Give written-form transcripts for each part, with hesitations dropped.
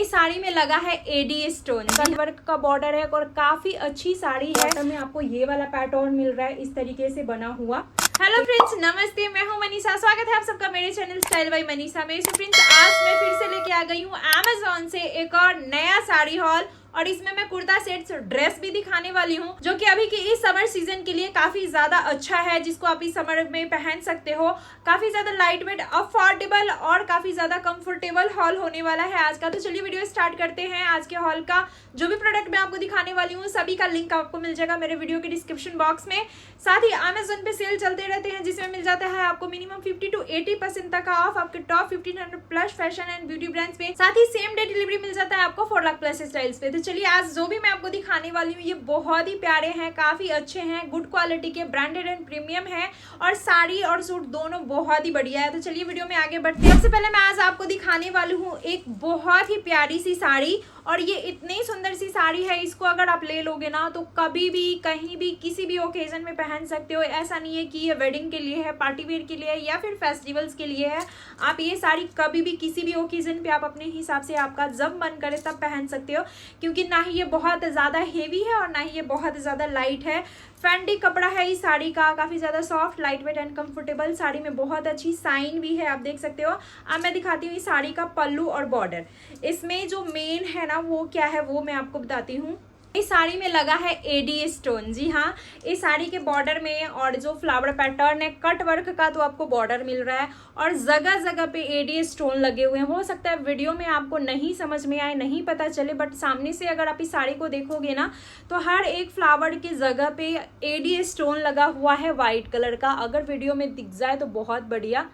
इस साड़ी में लगा है एडी स्टोन, कट वर्क का बॉर्डर है और काफी अच्छी साड़ी है। बॉटम में आपको ये वाला पैटर्न मिल रहा है इस तरीके से बना हुआ। हेलो फ्रेंड्स, नमस्ते, मैं हूं मनीषा। स्वागत है आप सबका मेरे चैनल स्टाइल बाय मनीषा में। फ्रेंड्स, आज मैं फिर से लेके आ गई हूं अमेज़न से एक और नया साड़ी हॉल, और इसमें मैं कुर्ता सेट्स ड्रेस भी दिखाने वाली हूँ जो कि अभी की इस समर सीजन के लिए काफी ज्यादा अच्छा है, जिसको आप इस समर में पहन सकते हो। काफी ज्यादा लाइट वेट, अफोर्डेबल और काफी ज्यादा कंफर्टेबल हॉल होने वाला है आज का। तो चलिए वीडियो स्टार्ट करते हैं। आज के हॉल का जो भी प्रोडक्ट मैं आपको दिखाने वाली हूँ सभी का लिंक आपको मिल जाएगा मेरे वीडियो के डिस्क्रिप्शन बॉक्स में। साथ ही अमेज़न पे सेल चलते रहते हैं जिसमें मिल जाता है आपको मिनिमम 50 to 80% तक ऑफ आपके top 1500 plus fashion and beauty brands पे। साथ ही सेम डे डिलीवरी मिल जाता है आपको 4 लाख प्लस स्टाइल्स पे। तो चलिए आज जो भी मैं आपको दिखाने वाली हूँ ये बहुत ही प्यारे हैं, काफी अच्छे हैं, गुड क्वालिटी के, ब्रांडेड एंड प्रीमियम है, और साड़ी और सूट दोनों बहुत ही बढ़िया है। तो चलिए वीडियो में आगे बढ़ते हैं। सबसे पहले मैं आज आपको दिखाने वाली हूँ एक बहुत ही प्यारी सी साड़ी, और ये इतनी सुंदर सी साड़ी है, इसको अगर आप ले लोगे ना तो कभी भी कहीं भी किसी भी ओकेजन में पहन सकते हो। ऐसा नहीं है कि ये वेडिंग के लिए है, पार्टी वेयर के लिए है या फिर फेस्टिवल्स के लिए है। आप ये साड़ी कभी भी किसी भी ओकेजन पे आप अपने हिसाब से आपका जब मन करे तब पहन सकते हो, क्योंकि ना ही ये बहुत ज़्यादा हेवी है और ना ही ये बहुत ज़्यादा लाइट है। फैंडी कपड़ा है इस साड़ी का, काफ़ी ज़्यादा soft, light weight and comfortable. Sari में बहुत अच्छी साइन भी है, आप देख सकते हो। अब मैं दिखाती हूँ इस साड़ी का पल्लू और बॉर्डर। इसमें जो मेन है ना वो क्या है वो मैं आपको बताती हूँ। इस साड़ी में लगा है एडी स्टोन। जी हाँ, इस साड़ी के बॉर्डर में और जो फ्लावर पैटर्न है कट वर्क का तो आपको बॉर्डर मिल रहा है, और जगह जगह पे एडी स्टोन लगे हुए हैं। हो सकता है वीडियो में आपको नहीं समझ में आए, नहीं पता चले, बट सामने से अगर आप इस साड़ी को देखोगे ना तो हर एक फ्लावर की जगह पे एडी स्टोन लगा हुआ है व्हाइट कलर का। अगर वीडियो में दिख जाए तो बहुत बढ़िया,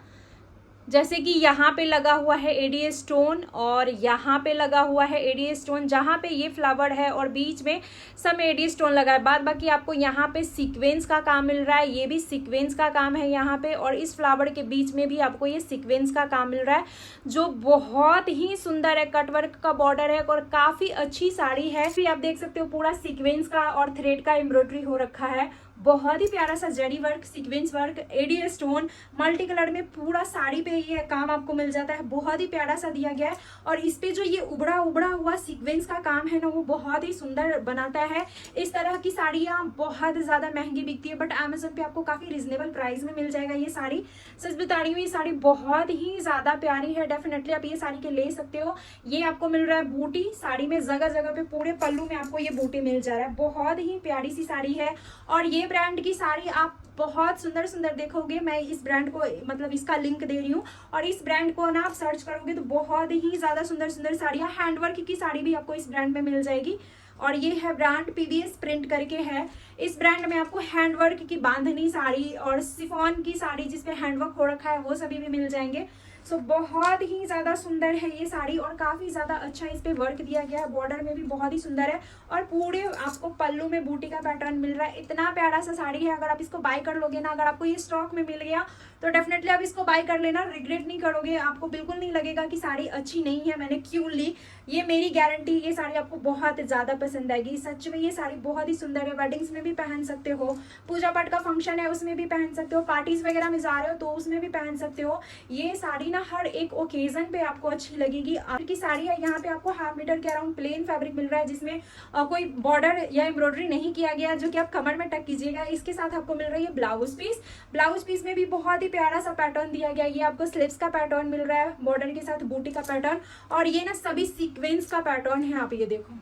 जैसे कि यहाँ पे लगा हुआ है एडी स्टोन और यहाँ पे लगा हुआ है एडी स्टोन। जहाँ पे ये फ्लावर है और बीच में सब एडी स्टोन लगा है। बाद बाकी आपको यहाँ पे सीक्वेंस का काम मिल रहा है, ये भी सीक्वेंस का काम है यहाँ पे, और इस फ्लावर के बीच में भी आपको ये सीक्वेंस का काम मिल रहा है जो बहुत ही सुंदर है। कटवर्क का बॉर्डर है और काफ़ी अच्छी साड़ी है। फिर आप देख सकते हो पूरा सीक्वेंस का और थ्रेड का एम्ब्रॉयडरी हो रखा है। बहुत ही प्यारा सा zari work, sequence work, AD stone, multi colour में पूरा साड़ी पे ये काम आपको मिल जाता है। बहुत ही प्यारा सा दिया गया है, और इस पे जो ये उबड़ा उबड़ा हुआ सीक्वेंस का काम है ना वो बहुत ही सुंदर बनाता है। इस तरह की साड़ियाँ बहुत ज़्यादा महंगी बिकती है, बट अमेज़न पे आपको काफ़ी रिजनेबल प्राइस में मिल जाएगा ये साड़ी। सच बता रही हूँ, ये साड़ी बहुत ही ज़्यादा प्यारी है। डेफिनेटली आप ये साड़ी के ले सकते हो। ये आपको मिल रहा है बूटी, साड़ी में जगह जगह पे पूरे पल्लू में आपको ये बूटी मिल जा रहा है। बहुत ही प्यारी सी साड़ी है, और ये ब्रांड की साड़ी आप बहुत सुंदर सुंदर देखोगे। मैं इस ब्रांड को मतलब इसका लिंक दे रही हूँ, और इस ब्रांड को ना आप सर्च करोगे तो बहुत ही ज़्यादा सुंदर सुंदर साड़ियाँ, हैंडवर्क की साड़ी भी आपको इस ब्रांड में मिल जाएगी। और ये है ब्रांड पीवीएस प्रिंट करके है। इस ब्रांड में आपको हैंडवर्क की बांधनी साड़ी और शिफॉन की साड़ी जिसपे हैंडवर्क हो रखा है वो सभी भी मिल जाएंगे। सो बहुत ही ज़्यादा सुंदर है ये साड़ी, और काफ़ी ज़्यादा अच्छा इस पे वर्क दिया गया है। बॉर्डर में भी बहुत ही सुंदर है, और पूरे आपको पल्लू में बूटी का पैटर्न मिल रहा है। इतना प्यारा सा साड़ी है। अगर आप इसको बाय कर लोगे ना, अगर आपको ये स्टॉक में मिल गया तो डेफिनेटली आप इसको बाय कर लेना, रिग्रेट नहीं करोगे। आपको बिल्कुल नहीं लगेगा कि साड़ी अच्छी नहीं है, मैंने क्यों ली। ये मेरी गारंटी, ये साड़ी आपको बहुत ज़्यादा पसंद आएगी। सच में ये साड़ी बहुत ही सुंदर है। वेडिंग्स में भी पहन सकते हो, पूजा पाठ का फंक्शन है उसमें भी पहन सकते हो, पार्टीज वगैरह में जा रहे हो तो उसमें भी पहन सकते हो। ये साड़ी ना हर एक ओकेजन पे आपको अच्छी लगेगी। आपकी साड़ी है, यहाँ पे आपको 1/2 मीटर के अराउंड प्लेन फैब्रिक मिल रहा है जिसमें कोई बॉर्डर या एम्ब्रॉयडरी नहीं किया गया, जो कि आप कमर में टक कीजिएगा। इसके साथ आपको मिल रही है ब्लाउज पीस। ब्लाउज पीस में भी बहुत ही प्यारा सा पैटर्न दिया गया। ये आपको स्लीव्स का पैटर्न मिल रहा है, बॉर्डर के साथ बूटी का पैटर्न, और ये ना सभी सीक्वेंस का पैटर्न है। आप ये देखो,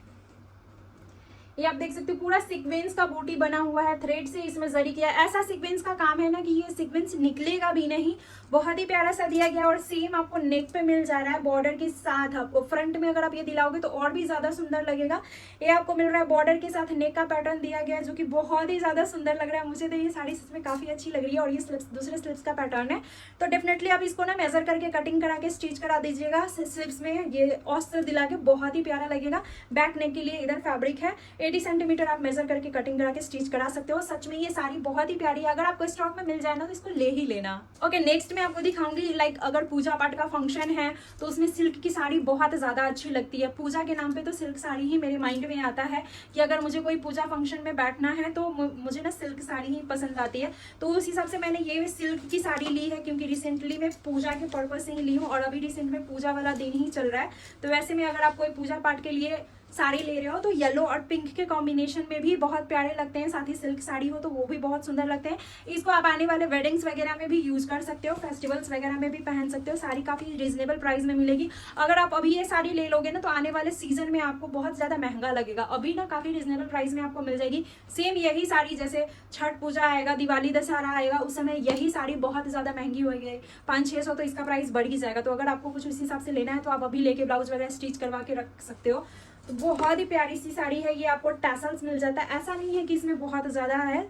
ये आप देख सकते हो पूरा सीक्वेंस का बूटी बना हुआ है, थ्रेड से इसमें जरी किया। ऐसा सीक्वेंस का काम है ना कि ये सीक्वेंस निकलेगा भी नहीं। बहुत ही प्यारा सा दिया गया, और सेम आपको नेक पे मिल जा रहा है बॉर्डर के साथ। आपको फ्रंट में अगर आप ये दिलाओगे तो और भी ज्यादा सुंदर लगेगा। ये आपको मिल रहा है बॉर्डर के साथ नेक का पैटर्न दिया गया है, जो कि बहुत ही ज्यादा सुंदर लग रहा है। मुझे तो ये साड़ी सच में काफी अच्छी लग रही है, और ये स्लिप्स दूसरे स्लिप्स का पैटर्न है। तो डेफिनेटली आप इसको ना मेजर करके कटिंग करा के स्टिच करा दीजिएगा। स्लिप्स में ये ऑस्टर दिला के बहुत ही प्यारा लगेगा। बैक नेक के लिए इधर फैब्रिक है, 80 सेंटीमीटर आप मेजर करके कटिंग करा के स्टिच करा सकते हो। सच में ये साड़ी बहुत ही प्यारी है, अगर आपको स्टॉक में मिल जाए ना तो इसको ले ही लेना। ओके, नेक्स्ट मैं आपको दिखाऊंगी लाइक अगर पूजा पाठ का फंक्शन है तो उसमें सिल्क की साड़ी बहुत ज्यादा अच्छी लगती है। पूजा के नाम पे तो सिल्क साड़ी ही मेरे माइंड में आता है कि अगर मुझे कोई पूजा फंक्शन में बैठना है तो मुझे ना सिल्क साड़ी ही पसंद आती है। तो उस हिसाब से मैंने ये सिल्क की साड़ी ली है, क्योंकि रिसेंटली मैं पूजा के पर्पज से ही ली हूँ और अभी रिसेंट में पूजा वाला दिन ही चल रहा है। तो वैसे में अगर आप कोई पूजा पाठ के लिए साड़ी ले रहे हो तो येलो और पिंक के कॉम्बिनेशन में भी बहुत प्यारे लगते हैं, साथ ही सिल्क साड़ी हो तो वो भी बहुत सुंदर लगते हैं। इसको आप आने वाले वेडिंग्स वगैरह में भी यूज कर सकते हो, फेस्टिवल्स वगैरह में भी पहन सकते हो। साड़ी काफी रीजनेबल प्राइस में मिलेगी। अगर आप अभी ये साड़ी ले लोगे ना तो आने वाले सीजन में आपको बहुत ज्यादा महंगा लगेगा, अभी ना काफी रीजनेबल प्राइस में आपको मिल जाएगी। सेम यही साड़ी जैसे छठ पूजा आएगा, दिवाली दशहरा आएगा, उस समय यही साड़ी बहुत ज्यादा महंगी होगी, 500-600 तो इसका प्राइस बढ़ ही जाएगा। तो अगर आपको कुछ उस हिसाब से लेना है तो आप अभी लेके ब्लाउज वगैरह स्टिच करवा के रख सकते हो। तो बहुत ही प्यारी सी साड़ी है ये, आपको टैसल्स मिल जाता है। ऐसा नहीं है कि इसमें बहुत ज्यादा है,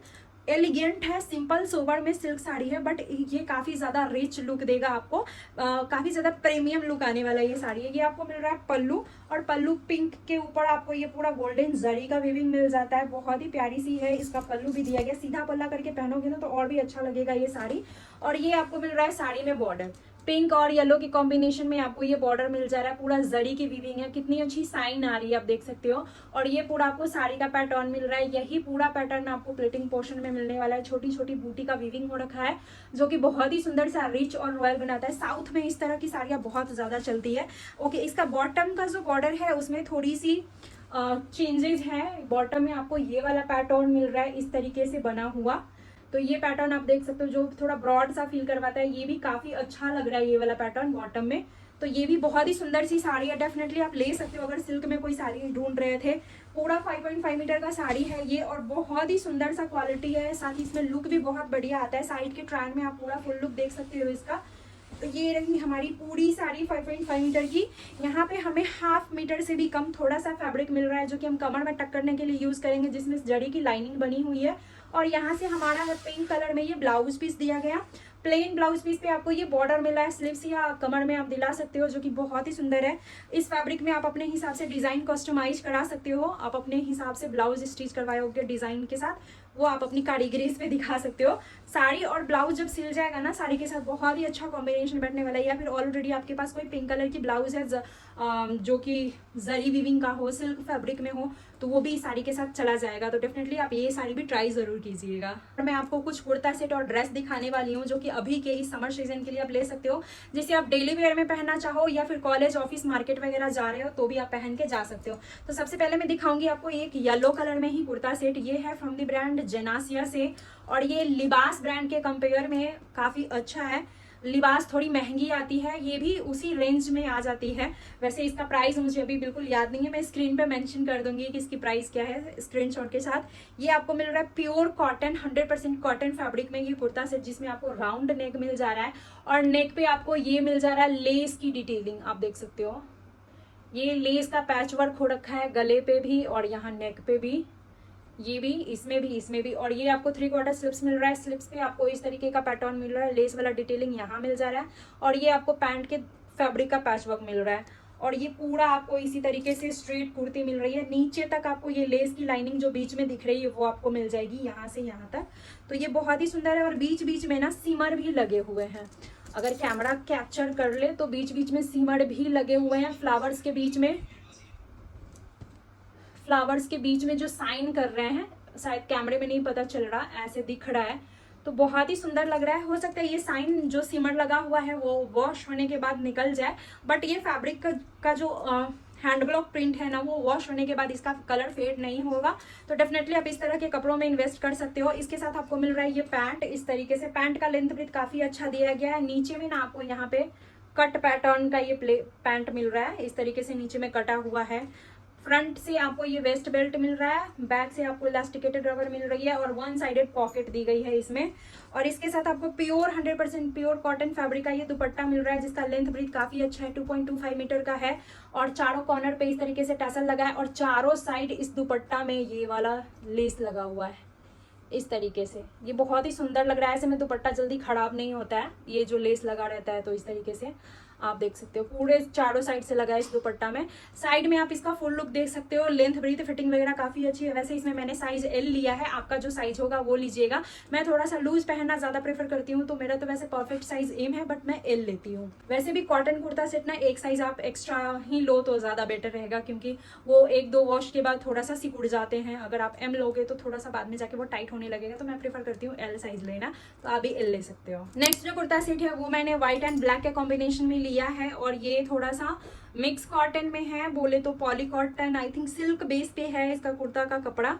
एलिगेंट है, सिंपल सोबर में सिल्क साड़ी है, बट ये काफी ज्यादा रिच लुक देगा आपको, काफी ज्यादा प्रीमियम लुक आने वाला ये साड़ी है। ये आपको मिल रहा है पल्लू, और पल्लू पिंक के ऊपर आपको ये पूरा गोल्डन जरी का वीविंग मिल जाता है। बहुत ही प्यारी सी है, इसका पल्लू भी दिया गया, सीधा पल्ला करके पहनोगे ना तो और भी अच्छा लगेगा ये साड़ी। और ये आपको मिल रहा है साड़ी में बॉर्डर, पिंक और येलो के कॉम्बिनेशन में आपको ये बॉर्डर मिल जा रहा है, पूरा जरी की वीविंग है, कितनी अच्छी साइन आ रही है आप देख सकते हो। और ये पूरा आपको साड़ी का पैटर्न मिल रहा है, यही पूरा पैटर्न आपको प्लेटिंग पोर्शन में मिलने वाला है। छोटी छोटी बूटी का वीविंग हो रखा है जो कि बहुत ही सुंदर सा रिच और रॉयल बनाता है। साउथ में इस तरह की साड़ियाँ बहुत ज्यादा चलती है। ओके, इसका बॉटम का जो बॉर्डर है उसमें थोड़ी सी चेंजेस है। बॉटम में आपको ये वाला पैटर्न मिल रहा है इस तरीके से बना हुआ, तो ये पैटर्न आप देख सकते हो जो थोड़ा ब्रॉड सा फील करवाता है, ये भी काफी अच्छा लग रहा है ये वाला पैटर्न बॉटम में। तो ये भी बहुत ही सुंदर सी साड़ी है, डेफिनेटली आप ले सकते हो अगर सिल्क में कोई साड़ी ढूंढ रहे थे। पूरा 5.5 मीटर का साड़ी है ये, और बहुत ही सुंदर सा क्वालिटी है, साथ ही इसमें लुक भी बहुत बढ़िया आता है। साइड के ट्रायल में आप पूरा फुल लुक देख सकते हो इसका। तो ये रही हमारी पूरी साड़ी 5.5 मीटर की। यहाँ पे हमें 1/2 मीटर से भी कम थोड़ा सा फैब्रिक मिल रहा है जो कि हम कमर में टक करने के लिए यूज करेंगे, जिसमें जड़ी की लाइनिंग बनी हुई है। और यहाँ से हमारा है पिंक कलर में ये ब्लाउज पीस दिया गया, प्लेन ब्लाउज पीस पे आपको ये बॉर्डर मिला है, स्लीव्स या कमर में आप दिला सकते हो, जो कि बहुत ही सुंदर है। इस फैब्रिक में आप अपने हिसाब से डिजाइन कस्टमाइज करा सकते हो, आप अपने हिसाब से ब्लाउज स्टिच करवाओगे डिजाइन के साथ, वो आप अपनी कारीगरी पे दिखा सकते हो। साड़ी और ब्लाउज जब सिल जाएगा ना साड़ी के साथ बहुत ही अच्छा कॉम्बिनेशन बैठने वाला है। या फिर ऑलरेडी आपके पास कोई पिंक कलर की ब्लाउज है जो कि जरी वीविंग का हो, सिल्क फैब्रिक में हो, तो वो भी साड़ी के साथ चला जाएगा। तो डेफिनेटली आप ये साड़ी भी ट्राई जरूर कीजिएगा। और मैं आपको कुछ कुर्ता सेट और ड्रेस दिखाने वाली हूँ जो कि अभी के इस समर सीजन के लिए आप ले सकते हो, जिसे आप डेली वेयर में पहनना चाहो या फिर कॉलेज ऑफिस मार्केट वगैरह जा रहे हो तो भी आप पहन के जा सकते हो। तो सबसे पहले मैं दिखाऊंगी आपको एक येलो कलर में ही कुर्ता सेट। ये है फ्रॉम द ब्रांड जेनासिया से, और ये लिबास ब्रांड के कंपेयर में काफी अच्छा है। लिबास थोड़ी महंगी आती है, ये भी उसी रेंज में आ जाती है। वैसे इसका प्राइस मुझे अभी बिल्कुल याद नहीं है, मैं स्क्रीन पे मेंशन कर दूंगी कि इसकी प्राइस क्या है स्क्रीनशॉट के साथ। ये आपको मिल रहा है प्योर कॉटन, 100% कॉटन फैब्रिक में ये कुर्ता सेट, जिसमें आपको राउंड नेक मिल जा रहा है और नेक पे आपको ये मिल जा रहा है लेस की डिटेलिंग। आप देख सकते हो ये लेस का पैच वर्क हो रखा है गले पे भी और यहाँ नेक पे भी, ये भी, इसमें भी। और ये आपको 3/4 स्लिप्स मिल रहा है, स्लिप्स पे आपको इस तरीके का पैटर्न मिल रहा है, लेस वाला डिटेलिंग यहाँ मिल जा रहा है। और ये आपको पैंट के फैब्रिक का पैच वर्क मिल रहा है, और ये पूरा आपको इसी तरीके से स्ट्रेट कुर्ती मिल रही है। नीचे तक आपको ये लेस की लाइनिंग जो बीच में दिख रही है वो आपको मिल जाएगी यहाँ से यहाँ तक। तो ये बहुत ही सुंदर है, और बीच बीच में ना सीमर भी लगे हुए हैं, अगर कैमरा कैप्चर कर ले तो बीच बीच में सीमर भी लगे हुए हैं। फ्लावर्स के बीच में जो साइन कर रहे हैं, शायद कैमरे में नहीं पता चल रहा, ऐसे दिख रहा है, तो बहुत ही सुंदर लग रहा है। हो सकता है ये साइन जो सिमर लगा हुआ है वो वॉश होने के बाद निकल जाए, बट ये फैब्रिक का जो हैंड ब्लॉक प्रिंट है ना, वो वॉश होने के बाद इसका कलर फेड नहीं होगा। तो डेफिनेटली आप इस तरह के कपड़ों में इन्वेस्ट कर सकते हो। इसके साथ आपको मिल रहा है ये पैंट, इस तरीके से पैंट का लेंथ ब्रेथ काफी अच्छा दिया गया है। नीचे में ना आपको यहाँ पे कट पैटर्न का ये पैंट मिल रहा है, इस तरीके से नीचे में कटा हुआ है। फ्रंट से आपको ये वेस्ट बेल्ट मिल रहा है, बैक से आपको इलास्टिकेटेड रबर मिल रही है, और 1 साइडेड पॉकेट दी गई है इसमें। और इसके साथ आपको प्योर 100% प्योर कॉटन फैब्रिक का ये दुपट्टा मिल रहा है, जिसका लेंथ ब्रीथ काफी अच्छा है, 2.25 मीटर का है। और चारों कॉर्नर पे इस तरीके से टैसल लगा है, और चारों साइड इस दुपट्टा में ये वाला लेस लगा हुआ है इस तरीके से। ये बहुत ही सुंदर लग रहा है, ऐसे में दुपट्टा जल्दी खराब नहीं होता है, ये जो लेस लगा रहता है। तो इस तरीके से आप देख सकते हो पूरे चारों साइड से लगा है इस दुपट्टा में। साइड में आप इसका फुल लुक देख सकते हो, लेंथ ब्रीथ फिटिंग वगैरह काफी अच्छी है। वैसे इसमें मैंने साइज एल लिया है, आपका जो साइज होगा वो लीजिएगा। मैं थोड़ा सा लूज पहनना ज्यादा प्रेफर करती हूँ, तो मेरा तो वैसे परफेक्ट साइज एम है, बट मैं एल लेती हूँ। वैसे भी कॉटन कुर्ता सेट ना एक साइज आप एक्स्ट्रा ही लो तो ज्यादा बेटर रहेगा, क्योंकि वो 1-2 वॉश के बाद थोड़ा सा सिकुड़ जाते हैं। अगर आप एम लोगे तो थोड़ा सा बाद में जाके वो टाइट होने लगेगा, तो मैं प्रेफर करती हूँ एल साइज लेना, तो आप भी एल ले सकते हो। नेक्स्ट जो कुर्ता सेट है वो मैंने व्हाइट एंड ब्लैक के कॉम्बिनेशन में लिया है, और ये थोड़ा सा मिक्स कॉटन में है, बोले तो poly cotton, I think silk base पे है इसका कुर्ता का कपड़ा।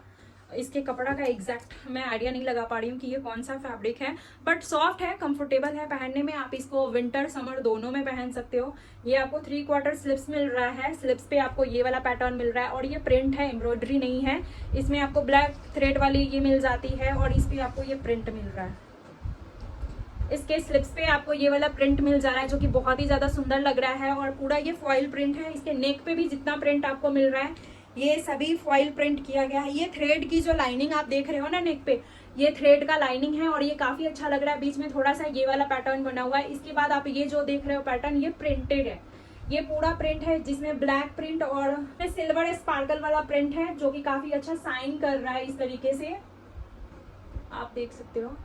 इसके कपड़ा का एग्जैक्ट मैं आइडिया नहीं लगा पा रही हूँ कि ये कौन सा फैब्रिक है, बट सॉफ्ट है, कंफर्टेबल है पहनने में। आप इसको विंटर समर दोनों में पहन सकते हो। ये आपको 3/4 स्लिप्स मिल रहा है, स्लिप्स पे आपको ये वाला पैटर्न मिल रहा है, और ये प्रिंट है, एम्ब्रॉयडरी नहीं है। इसमें आपको ब्लैक थ्रेड वाली ये मिल जाती है, और इस पे आपको ये प्रिंट मिल रहा है। इसके स्लिप्स पे आपको ये वाला प्रिंट मिल जा रहा है, जो कि बहुत ही ज्यादा सुंदर लग रहा है, और पूरा ये फॉइल प्रिंट है। इसके नेक पे भी जितना प्रिंट आपको मिल रहा है ये सभी फॉइल प्रिंट किया गया है। ये थ्रेड की जो लाइनिंग आप देख रहे हो ना नेक पे, ये थ्रेड का लाइनिंग है, और ये काफी अच्छा लग रहा है। बीच में थोड़ा सा ये वाला पैटर्न बना हुआ है। इसके बाद आप ये जो देख रहे हो पैटर्न, ये प्रिंटेड है, ये पूरा प्रिंट है, जिसमें ब्लैक प्रिंट और सिल्वर स्पार्कल वाला प्रिंट है, जो कि काफी अच्छा साइन कर रहा है। इस तरीके से आप देख सकते हो,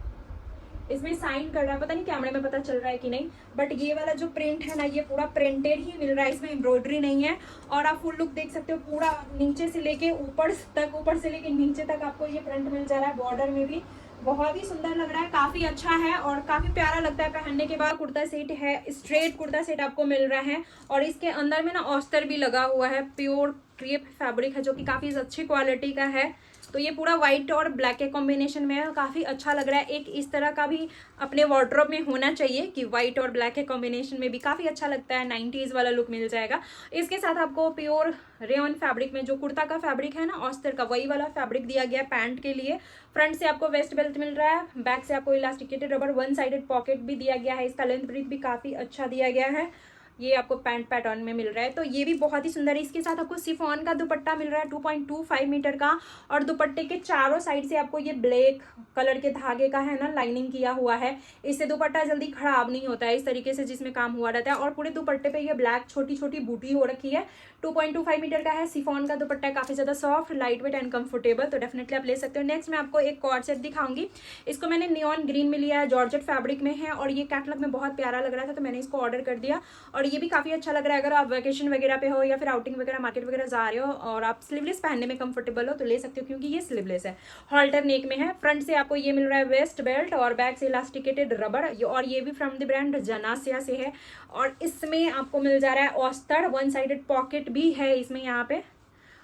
इसमें साइन कर रहा है, पता नहीं कैमरे में पता चल रहा है कि नहीं, बट ये वाला जो प्रिंट है ना, ये पूरा प्रिंटेड ही मिल रहा है, इसमें एम्ब्रॉयडरी नहीं है। और आप फुल लुक देख सकते हो, पूरा नीचे से लेके ऊपर तक, ऊपर से लेके नीचे तक आपको ये प्रिंट मिल जा रहा है। बॉर्डर में भी बहुत ही सुंदर लग रहा है, काफी अच्छा है और काफी प्यारा लगता है पहनने के बाद। कुर्ता सेट है, स्ट्रेट कुर्ता सेट आपको मिल रहा है, और इसके अंदर में ना ऑस्तर भी लगा हुआ है, प्योर क्रेप फैब्रिक है, जो कि काफी अच्छी क्वालिटी का है। तो ये पूरा व्हाइट और ब्लैक के कॉम्बिनेशन में है, काफी अच्छा लग रहा है। एक इस तरह का भी अपने वार्डरोब में होना चाहिए कि व्हाइट और ब्लैक के कॉम्बिनेशन में भी काफी अच्छा लगता है, 90s वाला लुक मिल जाएगा। इसके साथ आपको प्योर रेयन फैब्रिक में जो कुर्ता का फैब्रिक है ना ऑस्टर का, वही वाला फैब्रिक दिया गया है पैंट के लिए। फ्रंट से आपको वेस्ट बेल्ट मिल रहा है, बैक से आपको इलास्टिकेटेड रबर 1 साइडेड पॉकेट भी दिया गया है। इसका लेंथ ब्रीथ भी काफी अच्छा दिया गया है, ये आपको पैंट पैटर्न में मिल रहा है, तो ये भी बहुत ही सुंदर है। इसके साथ आपको शिफॉन का दुपट्टा मिल रहा है 2.25 मीटर का, और दुपट्टे के चारों साइड से आपको ये ब्लैक कलर के धागे का है ना लाइनिंग किया हुआ है। इससे दुपट्टा जल्दी खराब नहीं होता है, इस तरीके से जिसमें काम हुआ रहता है। और पूरे दुपट्टे पे ये ब्लैक छोटी छोटी बूटी हो रखी है, 2.25 मीटर का है। शिफॉन का दुपट्टा काफी ज्यादा soft, light weight and comfortable, तो डेफिनेटली आप ले सकते हो। नेक्स्ट मैं आपको एक कॉर्ड सेट दिखाऊंगी, इसको मैंने नियॉन ग्रीन में लिया है, जॉर्जेट फैब्रिक में है, और ये कैटलॉग में बहुत प्यारा लग रहा था तो मैंने इसको ऑर्डर कर दिया, और ये भी काफी अच्छा लग रहा है। अगर आप वेकेशन वगैरह पे हो या फिर आउटिंग वगैरह मार्केट वगैरह जा रहे हो और आप स्लीवलेस पहनने में कंफर्टेबल हो तो ले सकते हो, क्योंकि ये स्लीवलेस है, हॉल्टर नेक में है। फ्रंट से आपको ये मिल रहा है वेस्ट बेल्ट, और बैक से इलास्टिकेटेड रबर, और ये भी फ्रॉम द ब्रांड जनासिया से है। और इसमें आपको मिल जा रहा है ऑस्तर, 1 साइडेड पॉकेट भी है इसमें यहाँ पे,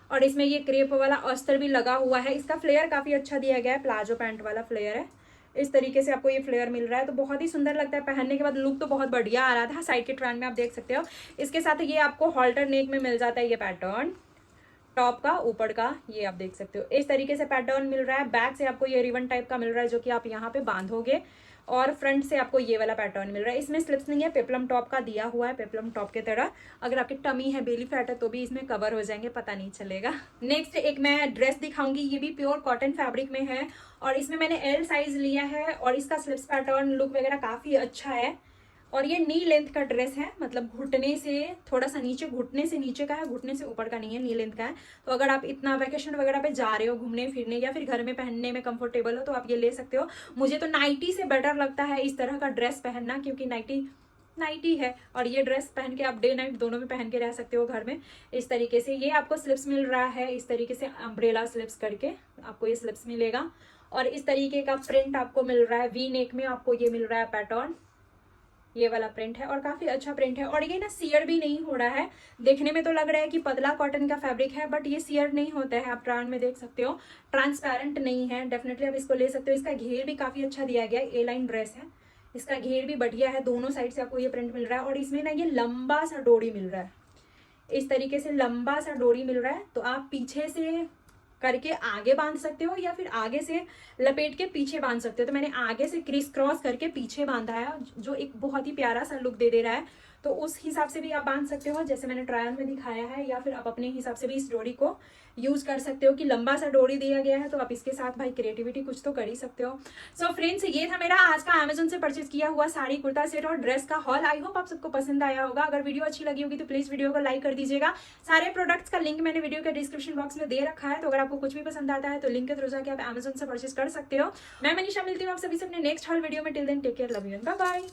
और इसमें ये क्रेप वाला ऑस्तर भी लगा हुआ है। इसका फ्लेयर काफी अच्छा दिया गया है, प्लाजो पैंट वाला फ्लेयर है, इस तरीके से आपको ये फ्लेयर मिल रहा है, तो बहुत ही सुंदर लगता है पहनने के बाद। लुक तो बहुत बढ़िया आ रहा था, साइड के ट्रांड में आप देख सकते हो। इसके साथ ये आपको हॉल्टर नेक में मिल जाता है ये पैटर्न, टॉप का ऊपर का, ये आप देख सकते हो, इस तरीके से पैटर्न मिल रहा है। बैक से आपको ये रिबन टाइप का मिल रहा है, जो कि आप यहाँ पे बांधोगे, और फ्रंट से आपको ये वाला पैटर्न मिल रहा है। इसमें स्लिप्स नहीं है, पेप्लम टॉप का दिया हुआ है, पेप्लम टॉप के तरह। अगर आपकी टमी है, बेली फैट है, तो भी इसमें कवर हो जाएंगे, पता नहीं चलेगा। नेक्स्ट एक मैं ड्रेस दिखाऊंगी, ये भी प्योर कॉटन फैब्रिक में है, और इसमें मैंने एल साइज लिया है, और इसका स्लिप्स पैटर्न लुक वगैरह काफी अच्छा है। और ये नी लेंथ का ड्रेस है, मतलब घुटने से थोड़ा सा नीचे, घुटने से नीचे का है, घुटने से ऊपर का नहीं है, नी लेंथ का है। तो अगर आप इतना वेकेशन वगैरह पे जा रहे हो घूमने फिरने, या फिर घर में पहनने में कंफर्टेबल हो, तो आप ये ले सकते हो। मुझे तो नाइटी से बेटर लगता है इस तरह का ड्रेस पहनना, क्योंकि नाइटी है, और ये ड्रेस पहन के आप डे नाइट दोनों में पहन के रह सकते हो घर में। इस तरीके से ये आपको स्लिप्स मिल रहा है, इस तरीके से अम्ब्रेला स्लिप्स करके आपको ये स्लिप्स मिलेगा, और इस तरीके का प्रिंट आपको मिल रहा है। वी नेक में आपको ये मिल रहा है पैटर्न, ये वाला प्रिंट है, और काफी अच्छा प्रिंट है। और ये ना सियर भी नहीं हो रहा है, देखने में तो लग रहा है कि पतला कॉटन का फैब्रिक है, बट ये सियर नहीं होता है, आप ट्रांड में देख सकते हो, ट्रांसपेरेंट नहीं है। डेफिनेटली आप इसको ले सकते हो। इसका घेर भी काफी अच्छा दिया गया है, ए लाइन ड्रेस है, इसका घेर भी बढ़िया है, दोनों साइड से आपको ये प्रिंट मिल रहा है। और इसमें ना ये लंबा सा डोरी मिल रहा है, इस तरीके से लंबा सा डोरी मिल रहा है, तो आप पीछे से करके आगे बांध सकते हो, या फिर आगे से लपेट के पीछे बांध सकते हो। तो मैंने आगे से क्रिस क्रॉस करके पीछे बांधा है, जो एक बहुत ही प्यारा सा लुक दे रहा है। तो उस हिसाब से भी आप बांध सकते हो, जैसे मैंने ट्रायल में दिखाया है, या फिर आप अपने हिसाब से भी इस डोरी को यूज कर सकते हो कि लंबा सा डोरी दिया गया है तो आप इसके साथ भाई क्रिएटिविटी कुछ तो कर ही सकते हो। सो फ्रेंड्स, ये था मेरा आज का अमेजोन से परचेज किया हुआ साड़ी, कुर्ता सेट और ड्रेस का हॉल। आई होप आप सबको पसंद आया होगा। अगर वीडियो अच्छी लगी होगी तो प्लीज वीडियो को लाइक कर दीजिएगा। सारे प्रोडक्ट्स का लिंक मैंने वीडियो के डिस्क्रिप्शन बॉक्स में दे रखा है, तो अगर आपको कुछ भी पसंद आता है तो लिंक के थ्रू जाके आप अमेजोन से परचेज कर सकते हो। मैं मनीषा मिलती हूँ आप सभी से अपने नेक्स्ट हॉल वीडियो में। Till then take care, love you and bye bye.